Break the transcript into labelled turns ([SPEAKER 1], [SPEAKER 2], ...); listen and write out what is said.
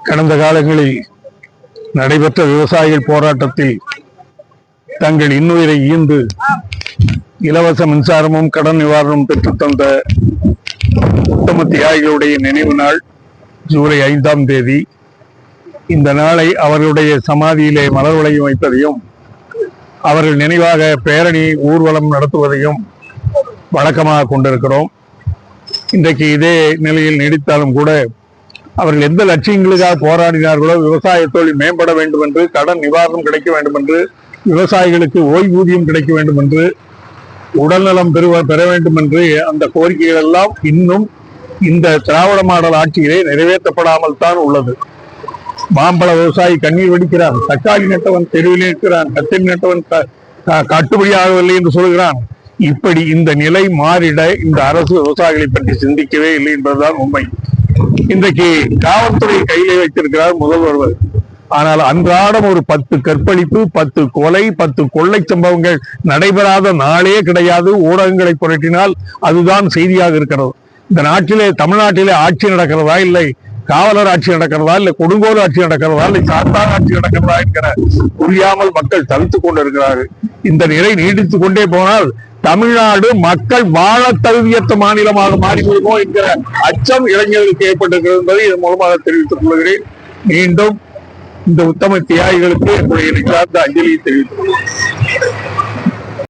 [SPEAKER 1] கடந்த காலங்களில் நடைபெற்ற விவசாயிகள் போராட்டத்தில் தங்கள் இன்னுயிரை ஈந்து இலவச மின்சாரமும் கடன் நிவாரணம் பெற்றுத் தந்த உத்தம தியாகிகளுடைய நினைவு நாள் ஜூலை 5ஆம் தேதி. இந்த நாளை அவர்களுடைய சமாதியிலே மலர் வளையம் வைப்பதையும் அவர்கள் நினைவாக பேரணி ஊர்வலம் நடத்துவதையும் வழக்கமாக கொண்டிருக்கிறோம். இன்றைக்கு இதே நிலையில் நீடித்தாலும் கூட அவர்கள் எந்த லட்சியங்களுக்காக போராடினார்களோ, விவசாய தொழில் மேம்பட வேண்டும் என்று, கடன் நிவாரணம் கிடைக்க வேண்டும் என்று, விவசாயிகளுக்கு ஓய்வூதியம் கிடைக்க வேண்டும் என்று, உடல்நலம் பெற வேண்டும் என்று அந்த கோரிக்கைகள் எல்லாம் இன்னும் இந்த திராவிட மாடல் ஆட்சியிலே நிறைவேற்றப்படாமல் தான் உள்ளது. மாம்பழ விவசாயி கண்ணீர் வடிக்கிறான், தக்காளி நட்டவன் தெருவில் இருக்கிறான், கத்திரி நட்டவன் கட்டுப்படியாகவில்லை என்று சொல்கிறான். இப்படி இந்த நிலை மாறிட இந்த அரசு விவசாயிகளை பற்றி சிந்திக்கவே இல்லை என்பதுதான் உண்மை. இன்றைக்கு காவல்துறை கையிலே வைத்திருக்கிறார் முதல்வர். ஆனால் அன்றாடம் ஒரு 10 கற்பழிப்பு, 10 கொலை, 10 கொள்ளை சம்பவங்கள் நடைபெறாத நாளே கிடையாது. ஊடகங்களை புரட்டினால் அதுதான் செய்தியாக இருக்கிறது. இந்த நாட்டிலே, தமிழ்நாட்டிலே ஆட்சி நடக்கிறதா, இல்லை காவலர் ஆட்சி நடக்கிறதா, இல்லை கொடுங்கோல் ஆட்சி நடக்கிறதா, இல்லை சாத்தான் ஆட்சி நடக்கிறதா என்கிற புரியாமல் மக்கள் தவித்துக் கொண்டிருக்கிறார்கள். இந்த நிலை நீடித்துக் கொண்டே போனால் தமிழ்நாடு மக்கள் வாழ தகுதியற்ற மாநிலமாக மாறிவிடுமோ என்கிற அச்சம் இளைஞர்களுக்கு ஏற்பட்டிருக்கிறது என்பதை இதன் மூலமாக தெரிவித்துக் கொள்கிறேன். மீண்டும் இந்த உத்தம தியாகிகளுக்கு என்னுடைய நெஞ்சார்ந்த அஞ்சலியை தெரிவித்துக் கொள்கிறேன்.